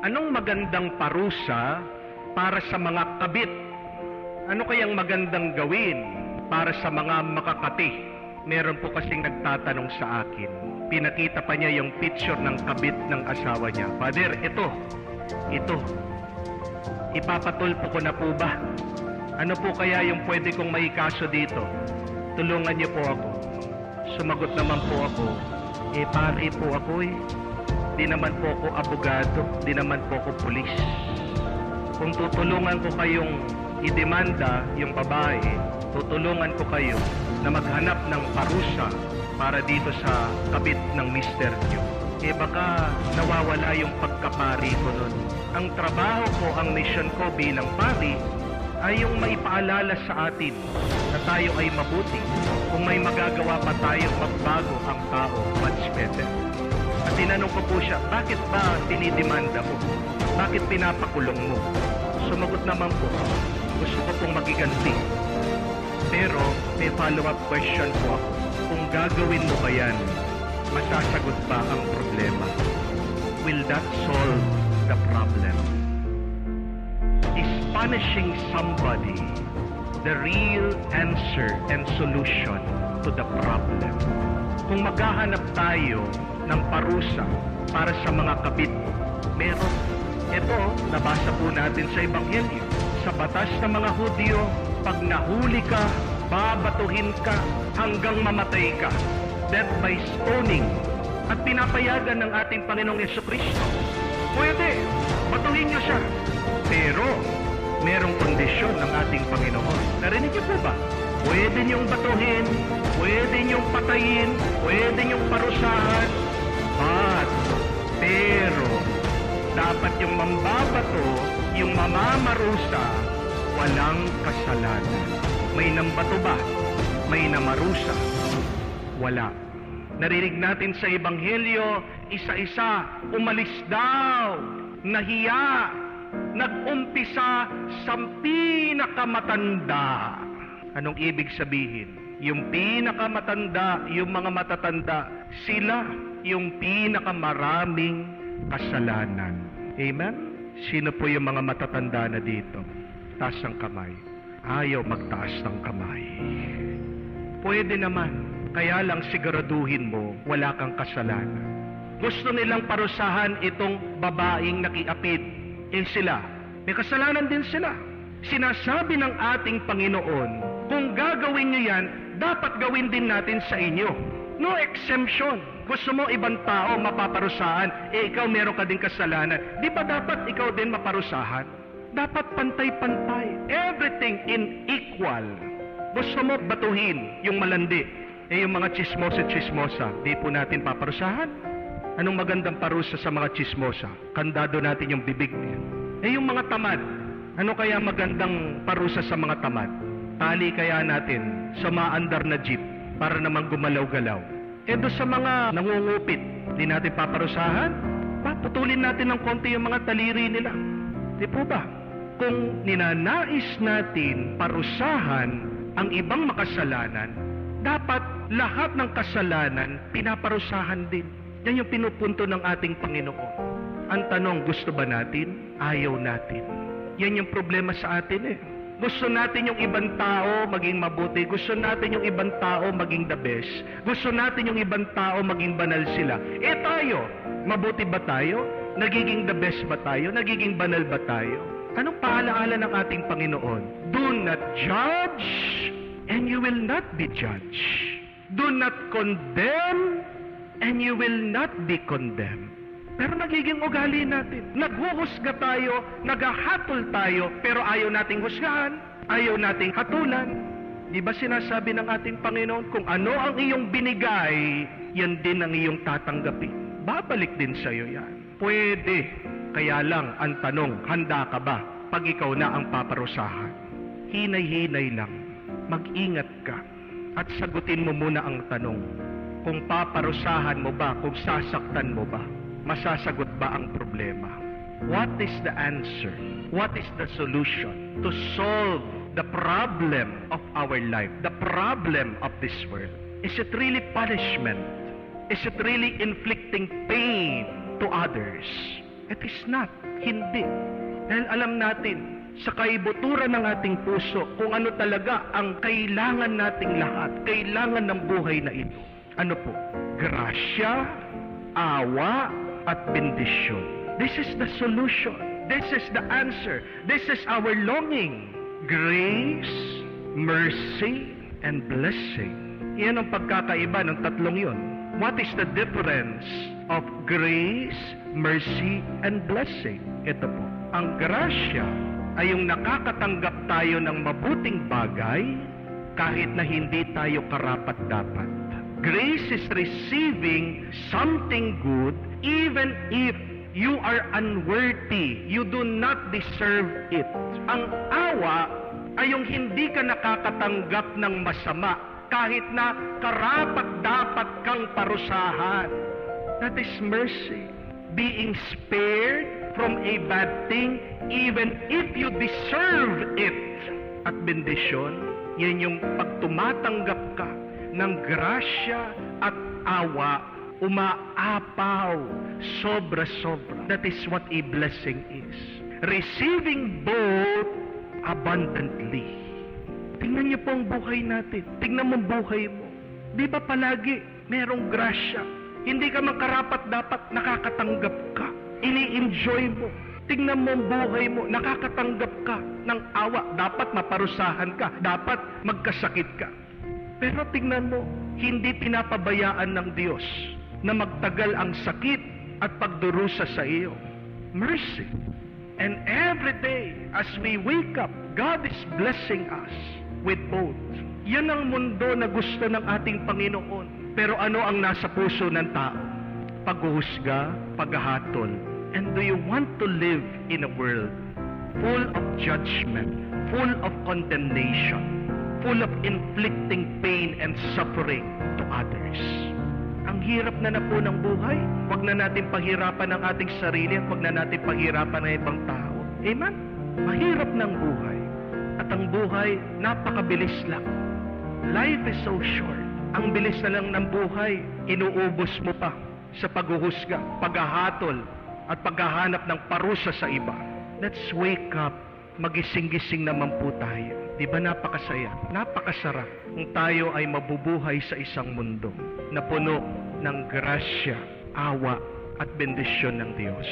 Anong magandang parusa para sa mga kabit? Ano kayang magandang gawin para sa mga makakati? Meron po kasing nagtatanong sa akin. Pinakita pa niya yung picture ng kabit ng asawa niya. Father, ito. Ipapatulpo ko na po ba? Ano po kaya yung pwede kong maikaso dito? Tulungan niyo po ako. Sumagot naman po ako, pare po ako Di naman po ako abogado, di naman po ako pulis. Kung tutulungan ko kayong idemanda yung babae, tutulungan ko kayo na maghanap ng parusa para dito sa kabit ng mister nyo. Baka nawawala yung pagkapari ko nun. Ang trabaho ko, ang mission ko bilang pari, ay yung maipaalala sa atin na tayo ay mabuti. Kung may magagawa pa tayo, magbago ang tao, much better. At tinanong ko po siya, bakit ba tinidemanda mo? Bakit pinapakulong mo? Sumagot naman po, gusto ko pong magiganti. Pero may follow-up question po ako. Kung gagawin mo ba yan, masasagot ba ang problema? Will that solve the problem? Is punishing somebody the real answer and solution to the problem? Kung maghahanap tayo ng parusa para sa mga kabit, meron. Ito, nabasa po natin sa Ebanghelyo. Sa batas ng mga Hudyo, pag nahuli ka, babatuhin ka hanggang mamatay ka. Death by stoning. At pinapayagan ng ating Panginoong Jesucristo. Pwede, batuhin niyo siya. Pero, merong kondisyon ng ating Panginoon. Narinig niyo po ba? Pwede niyong batuhin, pwede niyong patayin, pwede niyong parusahan, pero dapat yung mambabato, yung mamamarusa, walang kasalanan. May nambato ba? May namarusa? Wala. Narinig natin sa Ebanghelyo, isa-isa, umalis daw, nahiya, nag-umpisa sa pinakamatanda. Anong ibig sabihin? Yung pinakamatanda, yung mga matatanda, sila yung pinakamaraming kasalanan. Amen? Sino po yung mga matatanda na dito? Taas ang kamay. Ayaw magtaas ng kamay. Pwede naman. Kaya lang siguraduhin mo, wala kang kasalanan. Gusto nilang parusahan itong babaeng nakiapid. Sila. May kasalanan din sila. Sinasabi ng ating Panginoon, kung gagawin niyo yan, dapat gawin din natin sa inyo. No exemption. Gusto mo ibang tao mapaparusahan, ikaw meron ka din kasalanan. Di ba dapat ikaw din maparusahan? Dapat pantay-pantay. Everything in equal. Gusto mo batuhin yung malandi, yung mga chismosa, di po natin paparusahan. Anong magandang parusa sa mga chismosa? Kandado natin yung bibig niya. Yung mga tamad, ano kaya magandang parusa sa mga tamad? Tali kaya natin sa maandar na jeep para naman gumalaw-galaw. Doon sa mga nangungupit, di natin paparusahan? Putulin natin ng konti yung mga taliri nila. Di po ba? Kung ninanais natin parusahan ang ibang makasalanan, dapat lahat ng kasalanan pinaparusahan din. Yan yung pinupunto ng ating Panginoon. Ang tanong, gusto ba natin? Ayaw natin. Yan yung problema sa atin Gusto natin yung ibang tao maging mabuti. Gusto natin yung ibang tao maging the best. Gusto natin yung ibang tao maging banal sila. Tayo, mabuti ba tayo? Nagiging the best ba tayo? Nagiging banal ba tayo? Anong paalaala ng ating Panginoon? Do not judge, and you will not be judged. Do not condemn, and you will not be condemned. Pero nagiging ugali natin. Naghuhusga tayo, naghahatol tayo, pero ayaw nating husgahan, ayaw nating hatulan. Di ba sinasabi ng ating Panginoon, kung ano ang iyong binigay, yan din ang iyong tatanggapin. Babalik din sa iyo yan. Pwede. Kaya lang, ang tanong, handa ka ba pag ikaw na ang paparusahan? Hinay-hinay lang. Mag-ingat ka. At sagutin mo muna ang tanong, kung paparusahan mo ba, kung sasaktan mo ba? Masasagot ba ang problema? What is the answer? What is the solution to solve the problem of our life, the problem of this world? Is it really punishment? Is it really inflicting pain to others? It is not. Hindi. Dahil alam natin, sa kaibuturan ng ating puso, kung ano talaga ang kailangan nating lahat, kailangan ng buhay na ito. Ano po? Grasya, awa, at bendisyon. This is the solution. This is the answer. This is our longing. Grace, mercy, and blessing. Yan ang pagkakaiba ng tatlong yon. What is the difference of grace, mercy, and blessing? Ito po. Ang grasya ay yung nakakatanggap tayo ng mabuting bagay kahit na hindi tayo karapat-dapat. Grace is receiving something good even if you are unworthy. You do not deserve it. Ang awa ay yung hindi ka nakakatanggap ng masama kahit na karapat-dapat kang parusahan. That is mercy. Being spared from a bad thing even if you deserve it. At bendisyon, yan yung pag tumatanggap ka ng grasya at awa, umaapaw, sobra-sobra. That is what a blessing is. Receiving both abundantly. Tingnan niyo po ang buhay natin. Tingnan mo ang buhay mo. Di ba palagi merong grasya? Hindi ka makarapat dapat nakakatanggap ka. Ini-enjoy mo. Tingnan mo ang buhay mo. Nakakatanggap ka ng awa. Dapat maparusahan ka. Dapat magkasakit ka. Pero tingnan mo, hindi pinapabayaan ng Diyos na magtagal ang sakit at pagdurusa sa iyo. Mercy. And every day, as we wake up, God is blessing us with both. Yan ang mundo na gusto ng ating Panginoon. Pero ano ang nasa puso ng tao? Paghuhusga, paghahatol. And do you want to live in a world full of judgment, full of condemnation, full of inflicting pain and suffering to others? Ang hirap na po ng buhay. Huwag na natin pahirapan ang ating sarili at huwag na natin pahirapan ang ibang tao. Amen? Mahirap ng buhay. At ang buhay, napakabilis lang. Life is so short. Ang bilis na lang ng buhay, inuubos mo pa sa paghuhusga, paghahatol, at paghahanap ng parusa sa iba. Let's wake up. Magising-gising naman po tayo. Di ba napakasaya? Napakasarap kung tayo ay mabubuhay sa isang mundo na puno ng grasya, awa, at bendisyon ng Diyos.